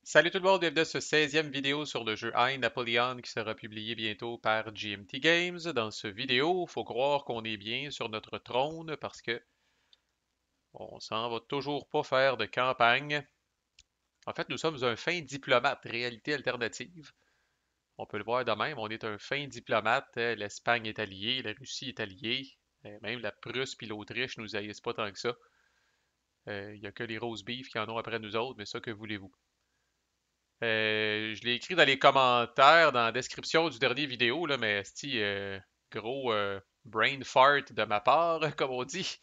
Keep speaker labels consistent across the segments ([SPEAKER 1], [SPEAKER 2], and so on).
[SPEAKER 1] Salut tout le monde, bienvenue à ce 16e vidéo sur le jeu I, Napoleon qui sera publié bientôt par GMT Games. Dans ce vidéo, il faut croire qu'on est bien sur notre trône parce que on s'en va toujours pas faire de campagne. En fait, nous sommes un fin diplomate, réalité alternative. On peut le voir de même, on est un fin diplomate. L'Espagne est alliée, la Russie est alliée. Même la Prusse puis l'Autriche nous haïssent pas tant que ça. Il n'y a que les rose beef qui en ont après nous autres, mais ça, que voulez-vous? Je l'ai écrit dans les commentaires, dans la description du dernier vidéo, là, mais c'est gros brain fart de ma part, comme on dit.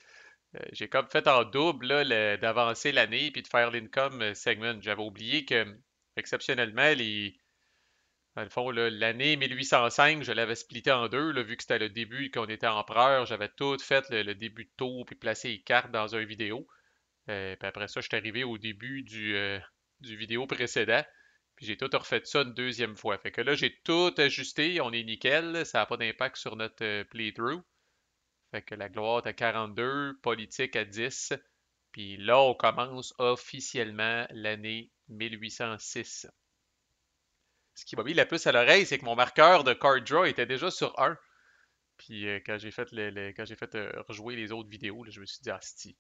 [SPEAKER 1] J'ai comme fait en double là, d'avancer l'année puis de faire l'income segment. J'avais oublié que, exceptionnellement, dans le fond, là, l'année 1805, je l'avais splitté en deux, là, vu que c'était le début qu'on était empereur. J'avais tout fait, le début de tour, puis placé les cartes dans un vidéo. Puis après ça, je suis arrivé au début du vidéo précédent. Puis j'ai tout refait ça une deuxième fois. Fait que là, j'ai tout ajusté, on est nickel. Ça n'a pas d'impact sur notre playthrough. Fait que la gloire est à 42, politique à 10. Puis là, on commence officiellement l'année 1806. Ce qui m'a mis la puce à l'oreille, c'est que mon marqueur de card draw était déjà sur 1. Puis quand j'ai fait, quand j'ai fait rejouer les autres vidéos, là, je me suis dit, ah, si,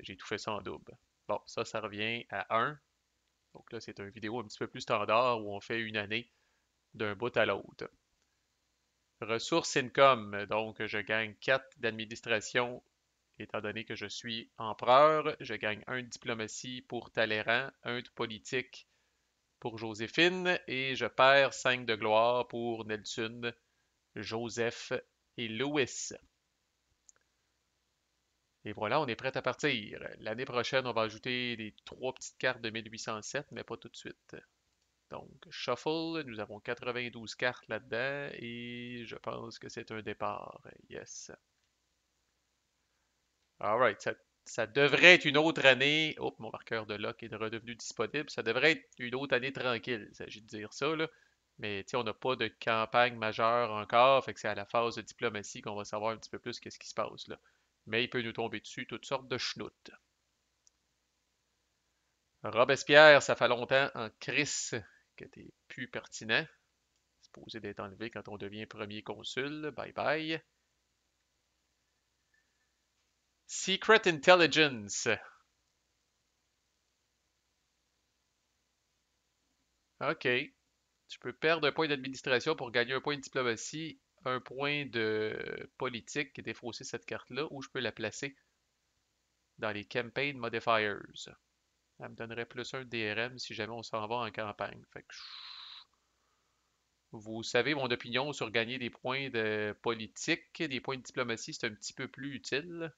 [SPEAKER 1] j'ai tout fait ça en double. Bon, ça revient à 1. Donc là, c'est une vidéo un petit peu plus standard où on fait une année d'un bout à l'autre. Ressources income, donc je gagne 4 d'administration étant donné que je suis empereur. Je gagne 1 de diplomatie pour Talleyrand, 1 de politique pour Joséphine et je perds 5 de gloire pour Nelson, Joseph et Louis. Et voilà, on est prêt à partir. L'année prochaine, on va ajouter les 3 petites cartes de 1807, mais pas tout de suite. Donc, Shuffle, nous avons 92 cartes là-dedans et je pense que c'est un départ. Yes. Alright, ça devrait être une autre année. Oh, mon marqueur de lock est redevenu disponible. Ça devrait être une autre année tranquille, il s'agit de dire ça, là. Mais tu sais, on n'a pas de campagne majeure encore, fait que c'est à la phase de diplomatie qu'on va savoir un petit peu plus qu'est-ce qui se passe là. Mais il peut nous tomber dessus toutes sortes de schnoutes. Robespierre, ça fait longtemps en crise que t'es plus pertinent. Supposé d'être enlevé quand on devient premier consul. Bye bye. Secret Intelligence. OK. Tu peux perdre un point d'administration pour gagner un point de diplomatie, un point de politique et défausser cette carte-là, ou je peux la placer dans les Campaign Modifiers. Ça me donnerait plus un DRM si jamais on s'en va en campagne. Fait que vous savez mon opinion sur gagner des points de politique, des points de diplomatie, c'est un petit peu plus utile.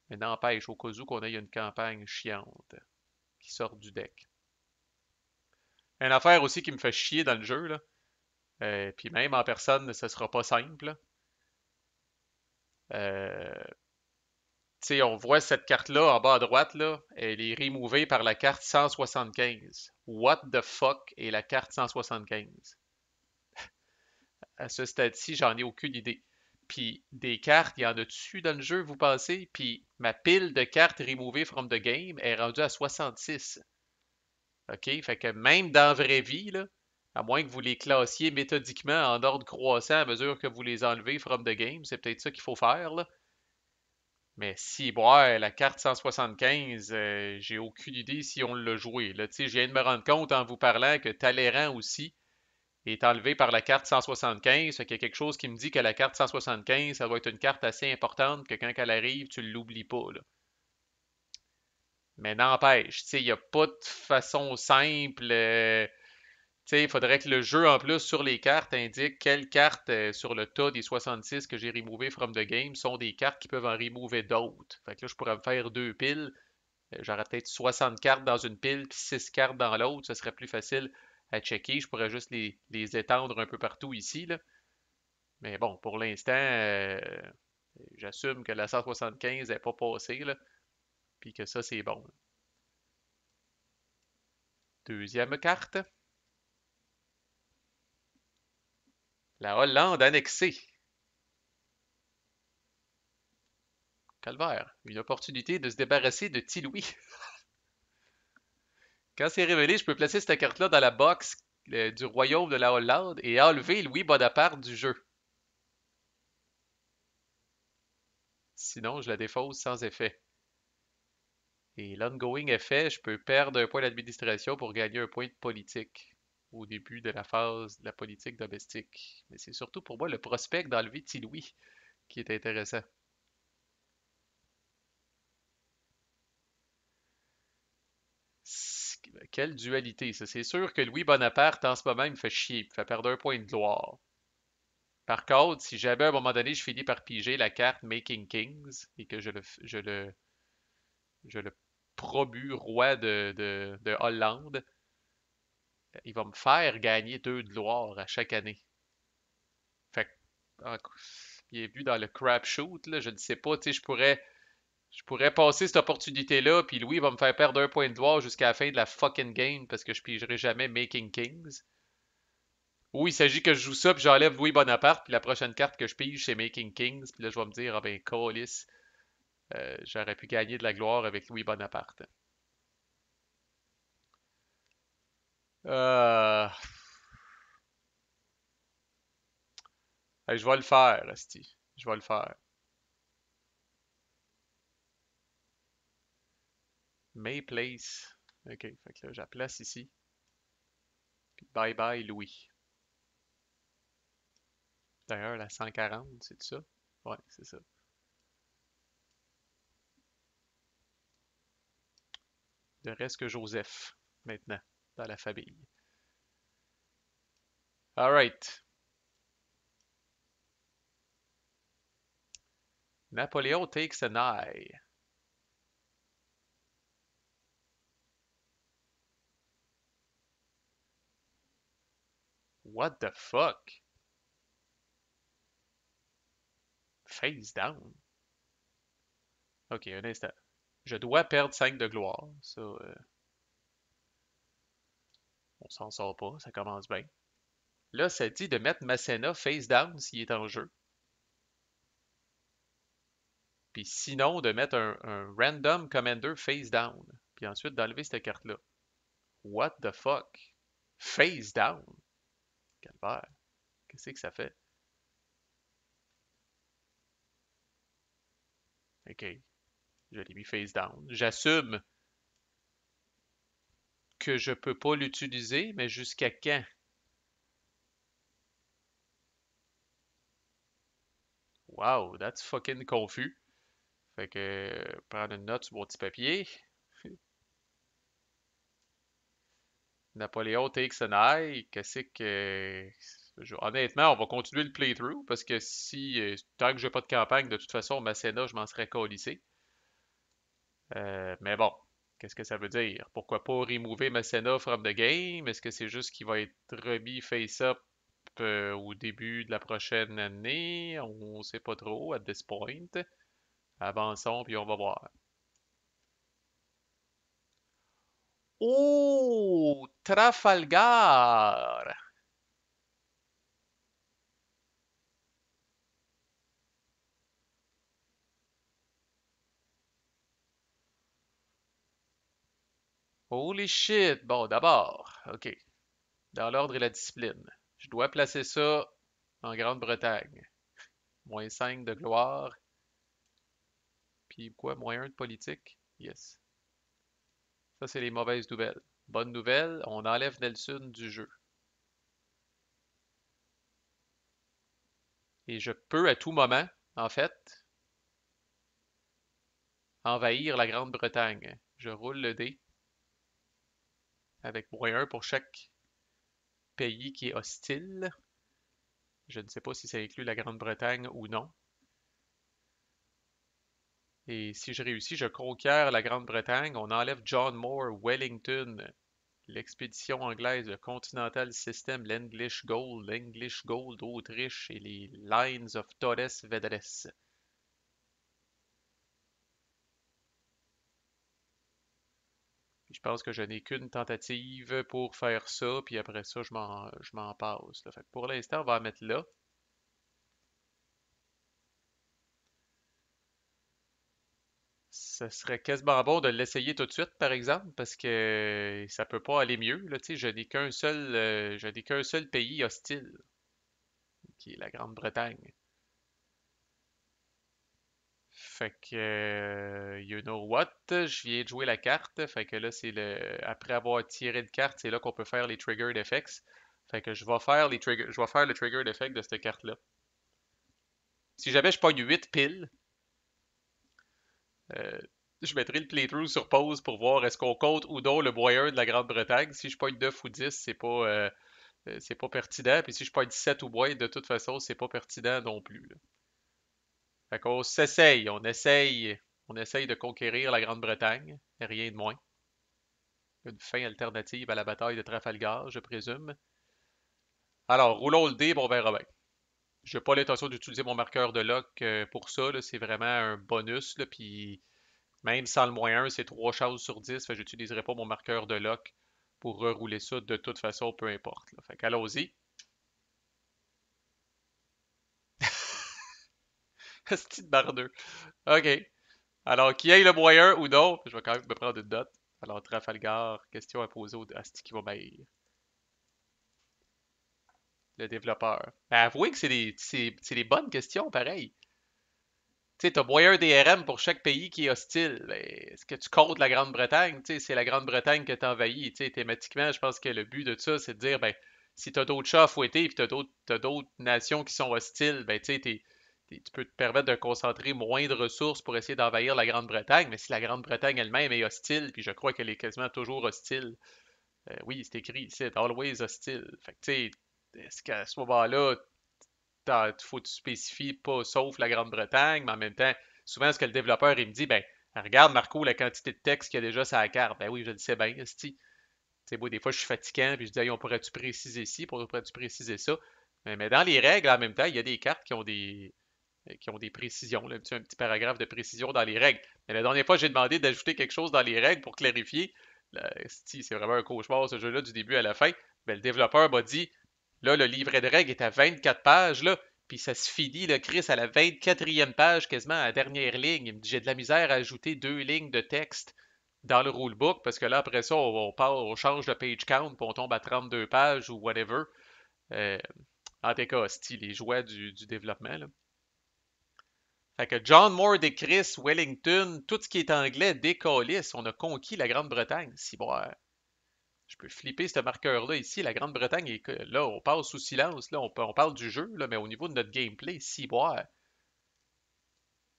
[SPEAKER 1] Mais n'empêche, au cas où qu'on ait une campagne chiante qui sort du deck. Une affaire aussi qui me fait chier dans le jeu, là, puis même en personne, ce sera pas simple. Euh, tu sais, on voit cette carte-là en bas à droite, là, elle est removée par la carte 175. What the fuck est la carte 175? À ce stade-ci, j'en ai aucune idée. Puis des cartes, il y en a dessus dans le jeu, vous pensez? Puis ma pile de cartes removées from the game est rendue à 66. OK? Fait que même dans la vraie vie, là, à moins que vous les classiez méthodiquement en ordre croissant à mesure que vous les enlevez from the game, c'est peut-être ça qu'il faut faire, là. Mais si, ouais, la carte 175, j'ai aucune idée si on l'a joué. Là, tu sais, je viens de me rendre compte en vous parlant que Talleyrand aussi est enlevé par la carte 175. Fait qu'il y a quelque chose qui me dit que la carte 175, ça va être une carte assez importante que quand elle arrive, tu ne l'oublies pas, là. Mais n'empêche, tu sais, il n'y a pas de façon simple. Tu sais, il faudrait que le jeu, en plus, sur les cartes, indique quelles cartes sur le tas des 66 que j'ai removées from the game sont des cartes qui peuvent en remover d'autres. Fait que là, je pourrais me faire deux piles. J'aurais peut-être 60 cartes dans une pile puis 6 cartes dans l'autre. Ce serait plus facile à checker. Je pourrais juste les étendre un peu partout ici, là. Mais bon, pour l'instant, j'assume que la 175 n'est pas passée, là, puis que ça, c'est bon. Deuxième carte, la Hollande annexée. Calvaire, une opportunité de se débarrasser de Louis. Quand c'est révélé, je peux placer cette carte-là dans la box du royaume de la Hollande et enlever Louis Bonaparte du jeu. Sinon, je la défausse sans effet. Et l'ongoing effet, je peux perdre un point d'administration pour gagner un point de politique au début de la phase de la politique domestique. Mais c'est surtout pour moi le prospect d'enlever Louis qui est intéressant. Quelle dualité, ça. C'est sûr que Louis Bonaparte, en ce moment, il me fait chier, il me fait perdre un point de gloire. Par contre, si jamais à un moment donné, je finis par piger la carte Making Kings et que je le promue roi de Hollande, il va me faire gagner 2 de gloire à chaque année. Fait que, bienvenue dans le crapshoot, là, je ne sais pas, tu sais, je pourrais passer cette opportunité-là, puis Louis va me faire perdre un point de gloire jusqu'à la fin de la fucking game parce que je pigerai jamais Making Kings. Ou il s'agit que je joue ça, puis j'enlève Louis Bonaparte, puis la prochaine carte que je pige, c'est Making Kings, puis là, je vais me dire, ah ben, câlisse, j'aurais pu gagner de la gloire avec Louis Bonaparte. Euh... Je vais le faire, esti. Je vais le faire. May Place. OK, fait que là, je la place ici. Puis bye bye Louis. D'ailleurs, la 140, c'est ça? Ouais, c'est ça. Il ne reste que Joseph, maintenant, dans la famille. Alright. Napoléon takes an eye. What the fuck? Face down. Ok, un instant. Je dois perdre 5 de gloire. Ça, on s'en sort pas, ça commence bien. Là, ça dit de mettre Masséna face down s'il est en jeu. Puis sinon, de mettre un random commander face down. Puis ensuite d'enlever cette carte-là. What the fuck? Face down? Calvaire. Qu'est-ce que ça fait? Ok, je l'ai mis face down. J'assume que je peux pas l'utiliser, mais jusqu'à quand? Wow, that's fucking confus. Fait que, prendre une note sur mon petit papier. Napoléon takes an eye. Qu'est-ce que. Honnêtement, on va continuer le playthrough parce que si. Tant que j'ai pas de campagne, de toute façon, Masséna, je m'en serais collissé. Mais bon, qu'est-ce que ça veut dire? Pourquoi pas remover Masséna from the game? Est-ce que c'est juste qu'il va être remis face-up au début de la prochaine année? On sait pas trop at this point. Avançons, puis on va voir. Oh! Trafalgar! Holy shit! Bon, d'abord, OK. Dans l'ordre et la discipline. Je dois placer ça en Grande-Bretagne. Moins 5 de gloire. Puis quoi? Moins 1 de politique? Yes. Ça, c'est les mauvaises nouvelles. Bonne nouvelle, on enlève Nelson du jeu. Et je peux à tout moment, en fait, envahir la Grande-Bretagne. Je roule le dé avec moins 1 pour chaque pays qui est hostile. Je ne sais pas si ça inclut la Grande-Bretagne ou non. Et si je réussis, je conquiers la Grande-Bretagne. On enlève John Moore, Wellington, l'expédition anglaise, le Continental System, l'English Gold d'Autriche et les Lines of Torres Vedres. Puis je pense que je n'ai qu'une tentative pour faire ça, puis après ça, je m'en passe, là. Fait que pour l'instant, on va la mettre là. ça serait quasiment bon de l'essayer tout de suite, par exemple, parce que ça peut pas aller mieux. Là, tu sais, je n'ai qu'un seul pays hostile, qui est la Grande-Bretagne. Fait que, you know what? Je viens de jouer la carte. Fait que là, après avoir tiré de carte, c'est là qu'on peut faire les triggered effects. Fait que je vais faire le triggered effect de cette carte-là. Si jamais je pogne 8 piles, euh, je mettrai le playthrough sur pause pour voir est-ce qu'on compte ou non le boyeur de la Grande-Bretagne. Si je pogne 9 ou 10, c'est pas pertinent. Puis si je pogne 7 ou moins, de toute façon, c'est pas pertinent non plus, là. Fait qu'on s'essaye, on essaye de conquérir la Grande-Bretagne, rien de moins. Une fin alternative à la bataille de Trafalgar, je présume. Alors, roulons le dé, bon, on verra bien. J'ai pas l'intention d'utiliser mon marqueur de lock pour ça, là. C'est vraiment un bonus, là, puis même sans le moins 1, c'est 3 chances sur 10, fait que j'utiliserai pas mon marqueur de lock pour rerouler ça de toute façon, peu importe, là. Fait qu'allons-y. Asti de bardeux. OK. Alors, qui aille le moyen ou non, je vais quand même me prendre une note. Alors, Trafalgar, question à poser au Asti qui va m'haïr. Le développeur. Ben, avouez que c'est des bonnes questions, pareil. Tu sais, t'as moyen DRM pour chaque pays qui est hostile. Ben, est-ce que tu comptes la Grande-Bretagne? Tu sais, c'est la Grande-Bretagne que t'envahis. Tu sais, thématiquement, je pense que le but de ça, c'est de dire, ben, si t'as d'autres chats à fouetter, puis t'as d'autres nations qui sont hostiles, ben, tu sais, tu peux te permettre de concentrer moins de ressources pour essayer d'envahir la Grande-Bretagne, mais si la Grande-Bretagne elle-même est hostile, puis je crois qu'elle est quasiment toujours hostile, oui, c'est écrit ici, always hostile. Fait que, tu sais, est-ce qu'à ce moment-là, faut que tu spécifies pas sauf la Grande-Bretagne, mais en même temps, souvent, ce que le développeur, il me dit, ben, regarde, Marco, la quantité de texte qu'il y a déjà sur la carte. Ben oui, je le sais bien, esti. Tu sais, moi, des fois, je suis fatigant, puis je dis, hey, on pourrait-tu préciser ci, on pourrait-tu préciser ça. Mais dans les règles, en même temps, il y a des cartes qui ont des précisions, là, un petit paragraphe de précision dans les règles. Mais la dernière fois, j'ai demandé d'ajouter quelque chose dans les règles pour clarifier. Là, c'est vraiment un cauchemar ce jeu-là du début à la fin. Ben, le développeur m'a dit, là, le livret de règles est à 24 pages, là, puis ça se finit, le Chris, à la 24e page, quasiment à la dernière ligne. Il me dit, j'ai de la misère à ajouter 2 lignes de texte dans le rulebook, parce que là, après ça, on change le page count, puis on tombe à 32 pages ou whatever. Euh, En tout cas, c'est les joies du développement, là. Fait que John Moore décrit Wellington, tout ce qui est anglais décalisse. On a conquis la Grande-Bretagne. Si bon, je peux flipper ce marqueur-là ici. La Grande-Bretagne est là, on passe sous silence. Là, on parle du jeu, là, mais au niveau de notre gameplay, si bon.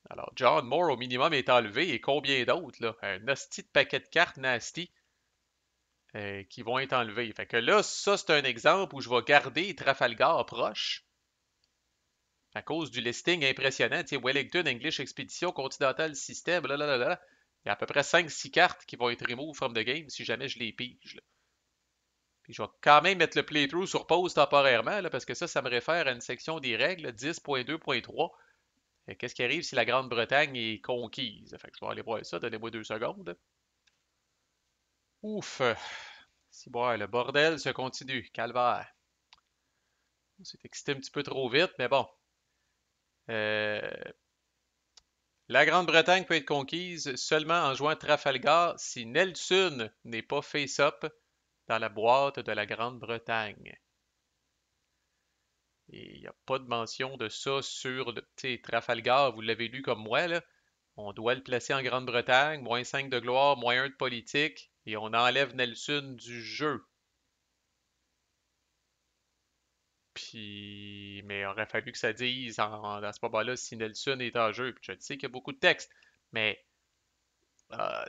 [SPEAKER 1] Alors, John Moore au minimum est enlevé et combien d'autres, là? Un hostie de paquet de cartes nasty qui vont être enlevés. Fait que là, ça, c'est un exemple où je vais garder Trafalgar proche à cause du listing impressionnant. Tu sais, Wellington, English Expedition, Continental System, là, là, là, là. Il y a à peu près 5-6 cartes qui vont être remove from the game si jamais je les pige, là. Puis je vais quand même mettre le playthrough sur pause temporairement, là, parce que ça me réfère à une section des règles 10.2.3. Qu'est-ce qui arrive si la Grande-Bretagne est conquise? Fait que je vais aller voir ça, donnez-moi 2 secondes. Ouf! Si bon, le bordel se continue. Calvaire. On s'est excité un petit peu trop vite, mais bon. Euh, La Grande-Bretagne peut être conquise seulement en jouant Trafalgar si Nelson n'est pas face-up dans la boîte de la Grande-Bretagne. Et il n'y a pas de mention de ça sur le Trafalgar, vous l'avez lu comme moi, là. On doit le placer en Grande-Bretagne, moins 5 de gloire, moins 1 de politique, et on enlève Nelson du jeu. Puis, mais il aurait fallu que ça dise à ce moment-là si Nelson est en jeu. Puis je sais qu'il y a beaucoup de texte, mais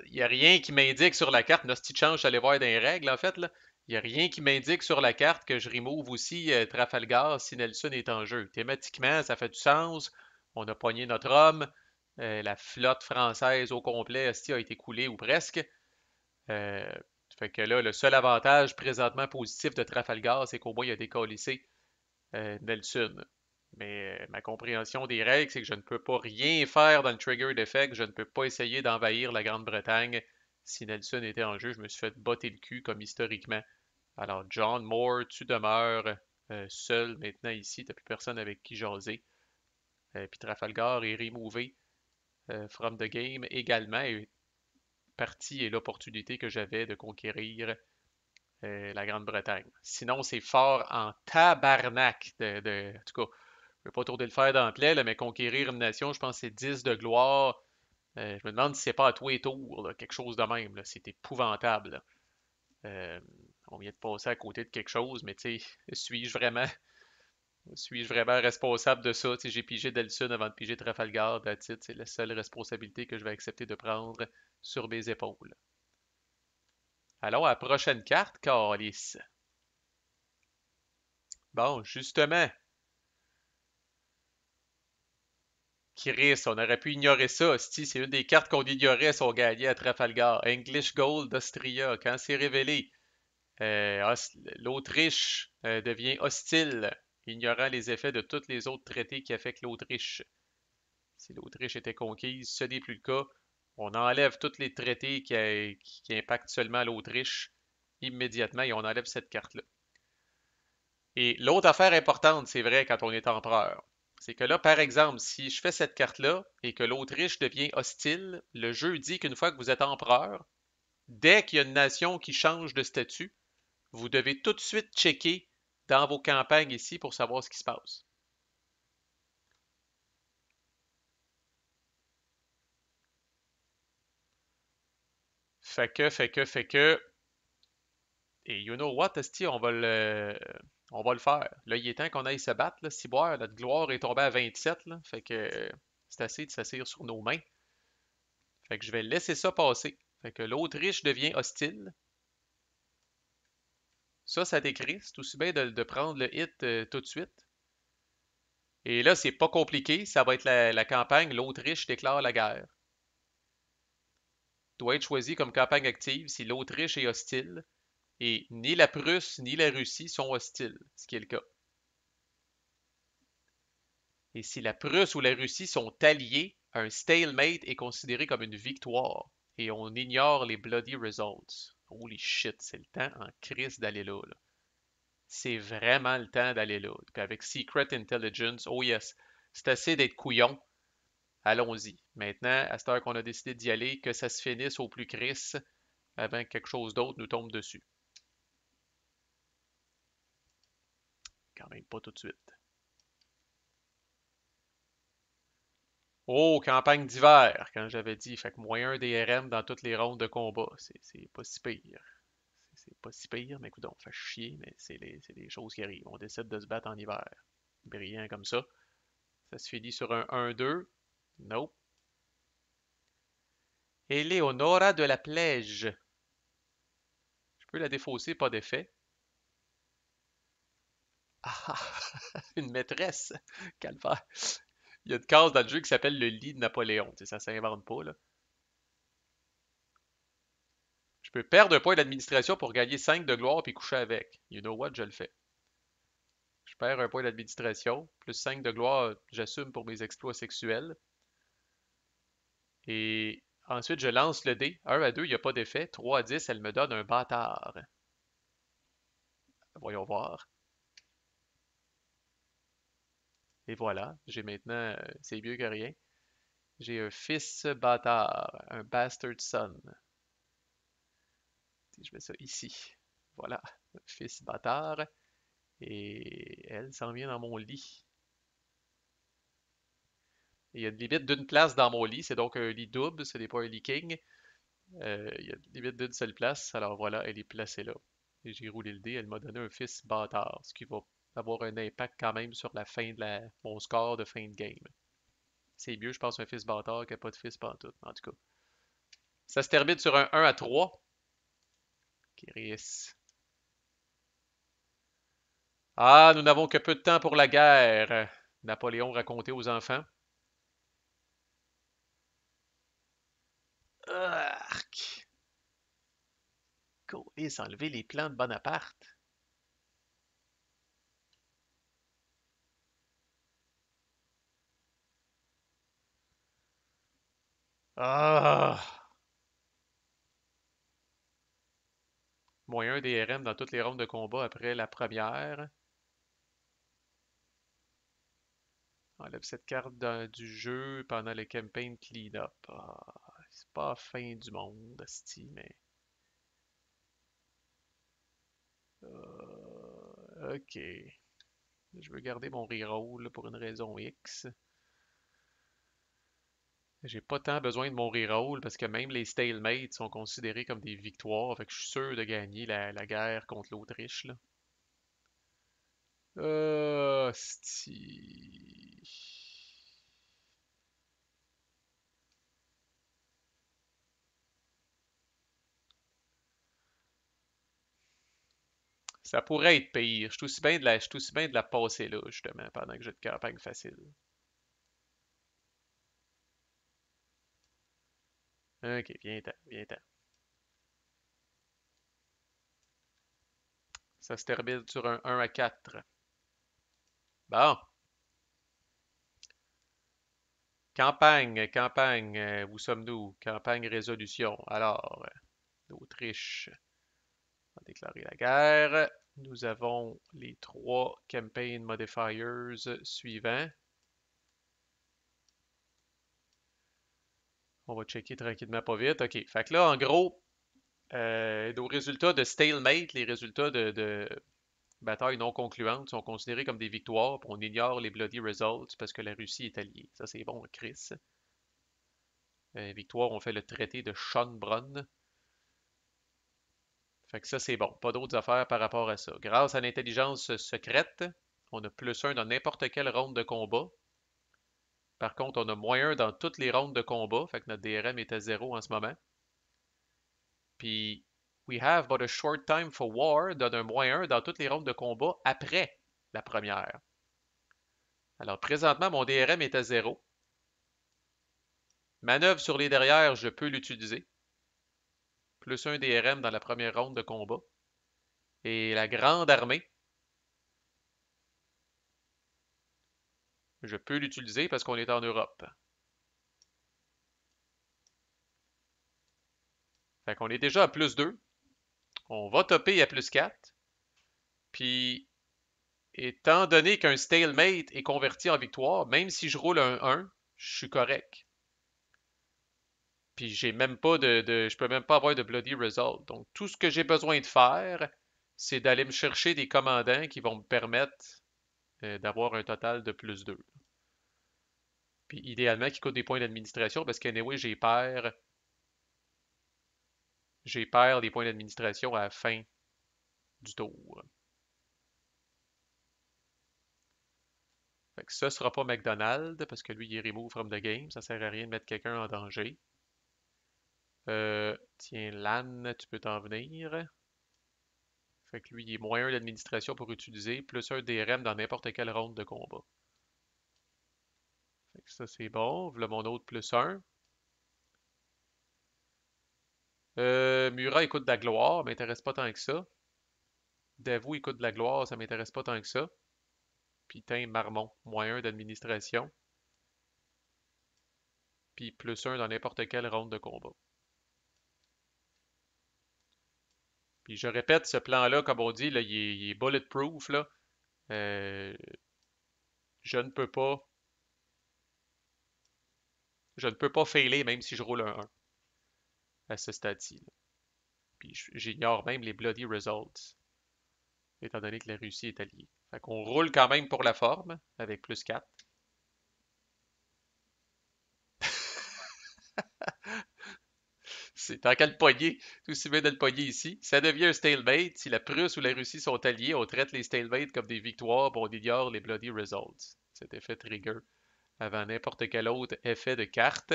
[SPEAKER 1] il n'y a rien qui m'indique sur la carte. Nasty change, j'allais voir dans les règles, en fait, là. Il n'y a rien qui m'indique sur la carte que je remove aussi Trafalgar si Nelson est en jeu. Thématiquement, ça fait du sens. On a pogné notre homme. La flotte française au complet a été coulée ou presque. Euh, Fait que là, le seul avantage présentement positif de Trafalgar, c'est qu'au moins il a décollissé Nelson. Mais ma compréhension des règles, c'est que je ne peux pas rien faire dans le trigger d'effect. Je ne peux pas essayer d'envahir la Grande-Bretagne. Si Nelson était en jeu, je me suis fait botter le cul comme historiquement. Alors, John Moore, tu demeures seul maintenant ici. Tu n'as plus personne avec qui jaser. Puis Trafalgar est remové. from the game également, et partie et l'opportunité que j'avais de conquérir la Grande-Bretagne. Sinon, c'est fort en tabarnak en tout cas, je ne vais pas tourner le fer dans le plaid, là, mais conquérir une nation, je pense que c'est 10 de gloire. Je me demande si c'est pas à tous les tours, là, quelque chose de même, là. C'est épouvantable, là. Euh, on vient de passer à côté de quelque chose, mais tu sais, suis-je vraiment responsable de ça? Tu sais, j'ai pigé Delsun avant de piger Trafalgar, that's it. C'est la seule responsabilité que je vais accepter de prendre sur mes épaules. Allons à la prochaine carte, Calice. Bon, justement, Chris, on aurait pu ignorer ça. C'est une des cartes qu'on ignorait si on gagnait à Trafalgar. English Gold d'Austria, quand c'est révélé, l'Autriche devient hostile, ignorant les effets de tous les autres traités qui affectent l'Autriche. Si l'Autriche était conquise, ce n'est plus le cas. On enlève tous les traités qui impactent seulement l'Autriche immédiatement et on enlève cette carte-là. Et l'autre affaire importante, c'est vrai, quand on est empereur, c'est que là, par exemple, si je fais cette carte-là et que l'Autriche devient hostile, le jeu dit qu'une fois que vous êtes empereur, dès qu'il y a une nation qui change de statut, vous devez tout de suite checker dans vos campagnes ici pour savoir ce qui se passe. Fait que, et you know what, Esti, on va le faire. Là, il est temps qu'on aille se battre, là. Ciboire, notre gloire est tombée à 27, là. Fait que c'est assez de s'asseoir sur nos mains. Fait que je vais laisser ça passer. Fait que l'Autriche devient hostile. Ça décrit. C'est aussi bien de prendre le hit tout de suite. Et là, c'est pas compliqué. Ça va être la campagne. L'Autriche déclare la guerre. Doit être choisi comme campagne active si l'Autriche est hostile. Et ni la Prusse ni la Russie sont hostiles, ce qui est le cas. Et si la Prusse ou la Russie sont alliés, un stalemate est considéré comme une victoire. Et on ignore les bloody results. Holy shit, c'est le temps en crise d'aller là. C'est vraiment le temps d'aller là. Puis avec Secret Intelligence, oh yes, c'est assez d'être couillon. Allons-y. Maintenant, à cette heure qu'on a décidé d'y aller, que ça se finisse au plus Chris avant que quelque chose d'autre nous tombe dessus. Quand même pas tout de suite. Oh, campagne d'hiver, quand j'avais dit. Fait que moins un DRM dans toutes les rondes de combat. C'est pas si pire. C'est pas si pire, mais écoute, on fait chier, mais c'est les choses qui arrivent. On décide de se battre en hiver. Brillant comme ça. Ça se finit sur un 1-2. Nope. Eleonora de la Plège. Je peux la défausser, pas d'effet. Ah, une maîtresse. Calvaire. Il y a une case dans le jeu qui s'appelle le lit de Napoléon. Tu sais, ça s'invente pas, là. Je peux perdre un point d'administration pour gagner 5 de gloire puis coucher avec. You know what, je le fais. Je perds un point d'administration, plus 5 de gloire, j'assume pour mes exploits sexuels. Et ensuite, je lance le dé. 1 à 2, il n'y a pas d'effet. 3 à 10, elle me donne un bâtard. Voyons voir. Et voilà, j'ai maintenant, c'est mieux que rien. J'ai un fils bâtard, un bastard son. Je mets ça ici. Voilà, fils bâtard. Et elle s'en vient dans mon lit. Il y a une limite d'une place dans mon lit, c'est donc un lit double, ce n'est pas un lit king. Il y a une limite d'une seule place, alors voilà, elle est placée là. Et j'ai roulé le dé, elle m'a donné un fils bâtard, ce qui va avoir un impact quand même sur la fin de mon score de fin de game. C'est mieux, je pense, un fils bâtard qu'un pas de fils pantoute, en tout cas. Ça se termine sur un 1 à 3. Kiris. Ah, nous n'avons que peu de temps pour la guerre. Napoléon racontait aux enfants. Arc! Colis, enlever les plans de Bonaparte. Ah! Moins un DRM dans toutes les rondes de combat après la première. Enlève cette carte du jeu pendant le campaign clean-up. Ah, c'est pas la fin du monde, asti, mais... ok. Je veux garder mon reroll pour une raison X. J'ai pas tant besoin de mon reroll parce que même les stalemates sont considérés comme des victoires. Fait que je suis sûr de gagner la guerre contre l'Autriche, là. Sti. Ça pourrait être pire. Je suis aussi bien de la passer là, justement, pendant que j'ai de campagne facile. Ok, viens-t'en, viens-t'en. Ça se termine sur un 1 à 4. Bon, campagne, où sommes-nous? Campagne résolution. Alors, l'Autriche a déclaré la guerre. Nous avons les trois campaign modifiers suivants. On va checker tranquillement pas vite. OK. Fait que là, en gros, nos résultats de stalemate, les résultats de bataille non concluante, sont considérés comme des victoires, puis on ignore les bloody results parce que la Russie est alliée. Ça, c'est bon, Chris. Victoire, on fait le traité de Schönbrunn. Fait que ça, c'est bon. Pas d'autres affaires par rapport à ça. Grâce à l'intelligence secrète, on a +1 dans n'importe quelle ronde de combat. Par contre, on a -1 dans toutes les rondes de combat. Fait que notre DRM est à 0 en ce moment. Puis, we have but a short time for war donne un -1 dans toutes les rondes de combat après la première. Alors, présentement, mon DRM est à 0. Manœuvre sur les derrières, je peux l'utiliser. +1 DRM dans la première ronde de combat. Et la grande armée, je peux l'utiliser parce qu'on est en Europe. Fait qu'on est déjà à +2. On va topper à +4. Puis, étant donné qu'un stalemate est converti en victoire, même si je roule un 1, je suis correct. Puis j'ai même pas je peux même pas avoir de bloody result. Donc tout ce que j'ai besoin de faire, c'est d'aller me chercher des commandants qui vont me permettre d'avoir un total de +2. Puis idéalement qui coûtent des points d'administration parce qu'anyway, j'ai perds des points d'administration à la fin du tour. Fait que ça sera pas McDonald parce que lui il est remove from the game, ça sert à rien de mettre quelqu'un en danger. Tiens, Lan, tu peux t'en venir. Fait que lui, il est -1 d'administration pour utiliser, +1 DRM dans n'importe quelle ronde de combat. Fait que ça, c'est bon. Voilà mon autre +1. Murat écoute de la gloire, m'intéresse pas tant que ça. Davout écoute de la gloire, ça m'intéresse pas tant que ça. Puis tiens, Marmont, -1 d'administration. Puis +1 dans n'importe quelle ronde de combat. Puis je répète, ce plan-là, comme on dit, là, il est bulletproof, là. Euh, je ne peux pas, je ne peux pas failer même si je roule un 1 à ce stade-ci. Puis j'ignore même les bloody results, étant donné que la Russie est alliée. Fait qu'on roule quand même pour la forme, avec +4. C'est tant qu'à le pogner, tout aussi bien de le pogner ici. Ça devient un stalemate. Si la Prusse ou la Russie sont alliés, on traite les stalemates comme des victoires, puis on ignore les bloody results. Cet effet trigger avant n'importe quel autre effet de carte.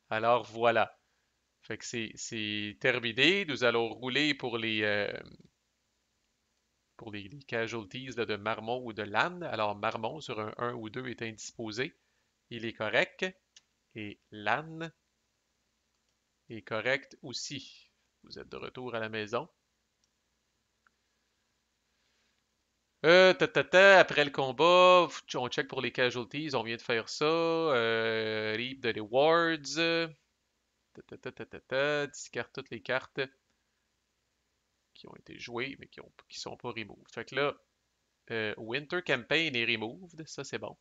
[SPEAKER 1] Alors voilà. Fait que c'est terminé. Nous allons rouler pour les casualties là, de Marmont ou de Lannes. Alors Marmont sur un 1 ou 2 est indisposé. Il est correct. Et Lannes est correct aussi. Vous êtes de retour à la maison. Après le combat, on check pour les casualties, on vient de faire ça. Reap the rewards. Discarte toutes les cartes qui ont été jouées, mais qui sont pas removed. Fait que là, Winter Campaign est removed, ça c'est bon.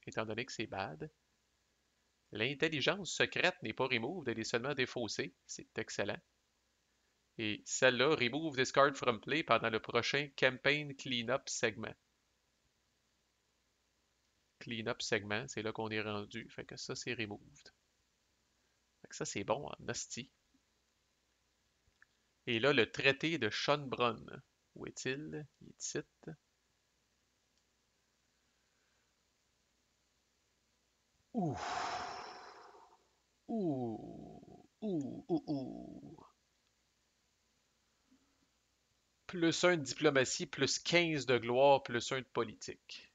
[SPEAKER 1] étant donné que c'est bad. L'intelligence secrète n'est pas removed, elle est seulement défaussée. C'est excellent. Et celle-là, remove discard from play pendant le prochain campaign cleanup segment. Cleanup segment, c'est là qu'on est rendu. Fait que ça, c'est removed. Fait que ça, c'est bon en hostie. Et là, le traité de Schönbrunn. Où est-il? Il est ici. Ouh. Ouh. Ouh. Ouh. Ouh. Plus un de diplomatie, plus 15 de gloire, plus un de politique.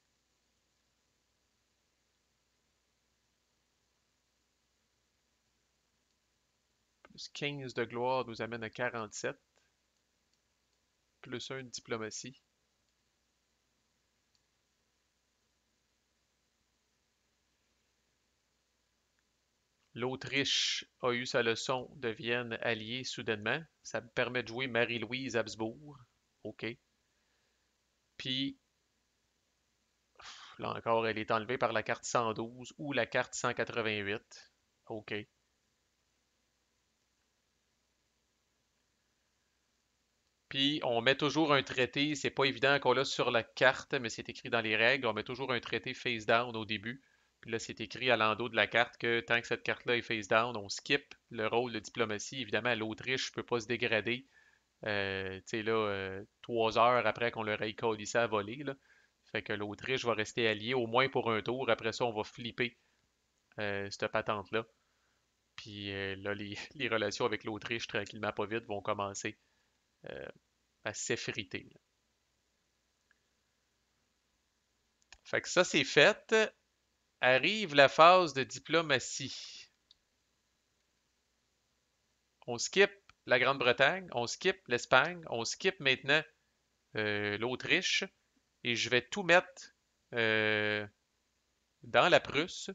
[SPEAKER 1] Plus 15 de gloire nous amène à 47. Plus un de diplomatie. L'Autriche a eu sa leçon de Vienne alliée soudainement. Ça me permet de jouer Marie-Louise Habsbourg. OK. Puis, là encore, elle est enlevée par la carte 112 ou la carte 188. OK. Puis, on met toujours un traité. C'est pas évident qu'on l'a sur la carte, mais c'est écrit dans les règles. On met toujours un traité face down au début. Puis là, c'est écrit à l'endos de la carte que tant que cette carte-là est face down, on skip le rôle de diplomatie. Évidemment, l'Autriche ne peut pas se dégrader. Tu sais, là, 3 heures après qu'on leur ait collissé à voler, là. Fait que l'Autriche va rester alliée au moins pour un tour. Après ça, on va flipper cette patente-là. Puis là, les relations avec l'Autriche, tranquillement, pas vite, vont commencer euh, à s'effriter. Fait que ça, c'est fait. Arrive la phase de diplomatie. On skip la Grande-Bretagne, on skip l'Espagne, on skip maintenant l'Autriche. Et je vais tout mettre dans la Prusse.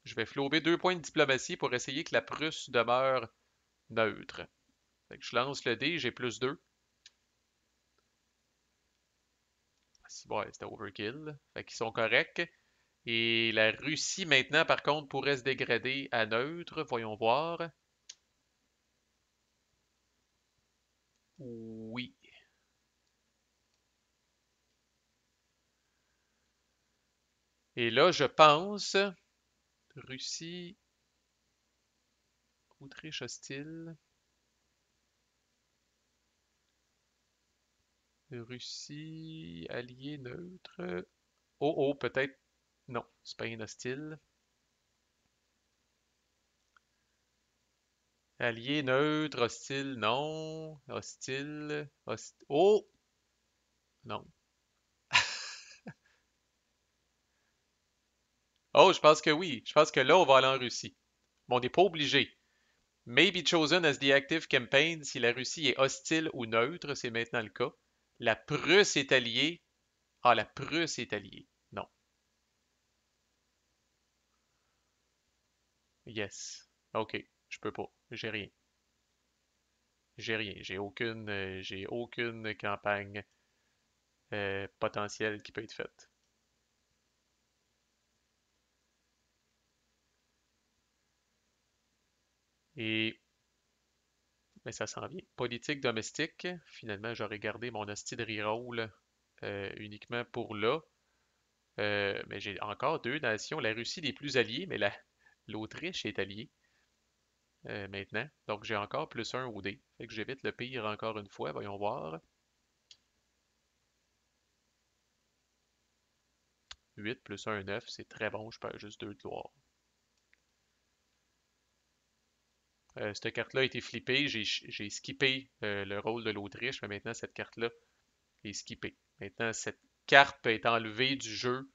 [SPEAKER 1] Je vais flouber 2 points de diplomatie pour essayer que la Prusse demeure neutre. Fait que je lance le dé, j'ai plus 2. Si bon, c'était overkill. Fait qu'ils sont corrects. Et la Russie, maintenant, par contre, pourrait se dégrader à neutre. Voyons voir. Oui. Et là, je pense, Russie, Autriche hostile, Russie, allié neutre. Oh, oh, peut-être. Non, Spain hostile. Allié neutre, hostile, non. Hostile, oh, non. Oh, je pense que oui. Je pense que là, on va aller en Russie. Mais on n'est pas obligé. May be chosen as the active campaign si la Russie est hostile ou neutre, c'est maintenant le cas. La Prusse est alliée. Ah, la Prusse est alliée. Non. Yes. OK. Je peux pas. J'ai rien. J'ai rien. J'ai aucune campagne potentielle qui peut être faite. Et mais ça s'en vient. Politique domestique. Finalement, j'aurais gardé mon hostie de reroll uniquement pour là. Mais j'ai encore 2 nations. La Russie n'est plus alliée, mais l'Autriche est alliée maintenant. Donc j'ai encore plus 1 au dé. Fait que j'évite le pire encore une fois. Voyons voir. 8 plus 1, 9. C'est très bon. Je perds juste 2 de gloire. Cette carte-là a été flippée. J'ai skippé le rôle de l'Autriche, mais maintenant cette carte-là est skippée. Maintenant, cette carte est enlevée du jeu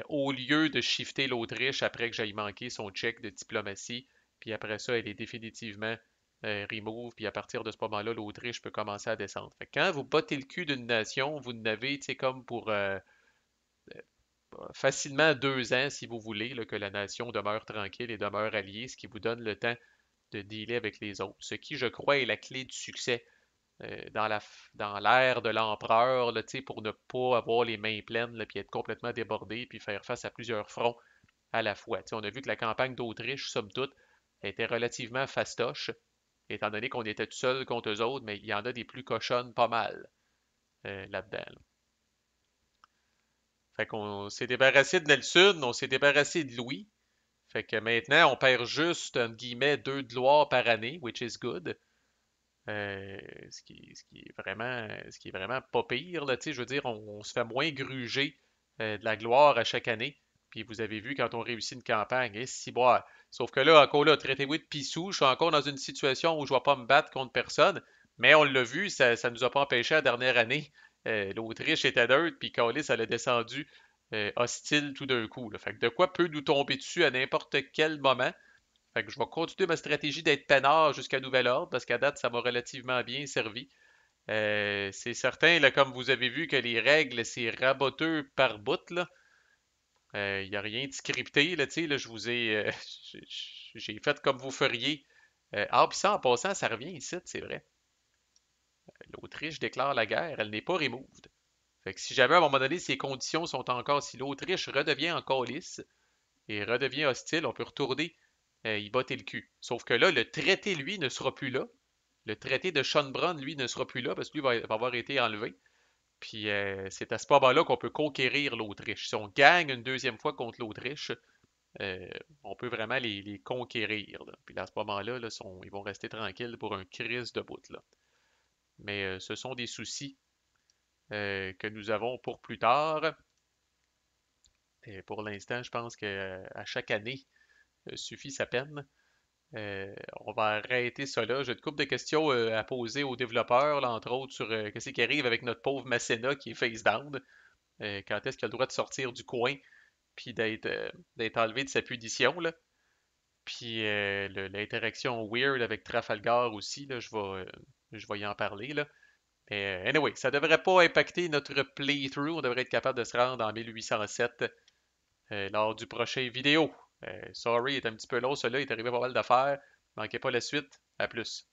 [SPEAKER 1] au lieu de shifter l'Autriche après que j'aille manquer son check de diplomatie. Puis après ça, elle est définitivement remove. Puis à partir de ce moment-là, l'Autriche peut commencer à descendre. Fait que quand vous battez le cul d'une nation, vous n'avez, tu sais, comme pour facilement 2 ans, si vous voulez, là, que la nation demeure tranquille et demeure alliée, ce qui vous donne le temps de dealer avec les autres. Ce qui, je crois, est la clé du succès dans l'ère de l'empereur, là, tu sais, pour ne pas avoir les mains pleines, là, puis être complètement débordé, puis faire face à plusieurs fronts à la fois. Tu sais, on a vu que la campagne d'Autriche, somme toute, était relativement fastoche, étant donné qu'on était tout seul contre eux autres, mais il y en a des plus cochonnes pas mal là-dedans. Là. Fait qu'on s'est débarrassé de Nelson, on s'est débarrassé de Louis. Fait que maintenant, on perd juste, entre guillemets, 2 gloires par année, which is good. Ce qui est vraiment pas pire, là, tu sais, je veux dire, on se fait moins gruger de la gloire à chaque année. Puis vous avez vu quand on réussit une campagne, et si boire. Sauf que là, encore là, traitez-vous de pissou, je suis encore dans une situation où je ne vais pas me battre contre personne. Mais on l'a vu, ça ne nous a pas empêché la dernière année. L'Autriche était neutre, puis Calais, ça l'a descendu hostile tout d'un coup. Là. Fait que de quoi peut nous tomber dessus à n'importe quel moment. Fait que je vais continuer ma stratégie d'être peinard jusqu'à nouvel ordre, parce qu'à date, ça m'a relativement bien servi. C'est certain, là, comme vous avez vu, que les règles, c'est raboteux par bout, là. Il n'y a rien de scripté, là, tu sais, là, je vous ai... j'ai j'ai fait comme vous feriez. Puis ça, en passant, ça revient ici, c'est vrai. L'Autriche déclare la guerre, elle n'est pas removed. Fait que si jamais, à un moment donné, ces conditions sont encore... Si l'Autriche redevient encore lisse et redevient hostile, on peut retourner y botter le cul. Sauf que là, le traité, lui, ne sera plus là. Le traité de Schönbrunn, lui, ne sera plus là parce que lui va avoir été enlevé. Puis c'est à ce moment-là qu'on peut conquérir l'Autriche. Si on gagne une deuxième fois contre l'Autriche, euh, on peut vraiment les conquérir. Là. Puis à ce moment-là, là, ils vont rester tranquilles pour un crise de bout. Là. Mais ce sont des soucis que nous avons pour plus tard. Et pour l'instant, je pense qu'à chaque année suffit sa peine. On va arrêter ça là. J'ai une couple de questions à poser aux développeurs, là, entre autres, sur qu'est-ce qui arrive avec notre pauvre Masséna qui est face down. Quand est-ce qu'il a le droit de sortir du coin puis d'être enlevé de sa punition, là. Puis l'interaction weird avec Trafalgar aussi, là, je vais y en parler, là. Mais anyway, ça devrait pas impacter notre playthrough. On devrait être capable de se rendre en 1807 lors du prochain vidéo. Sorry, il est un petit peu long, celui-là, il est arrivé pas mal d'affaires. Manquez pas la suite. À plus.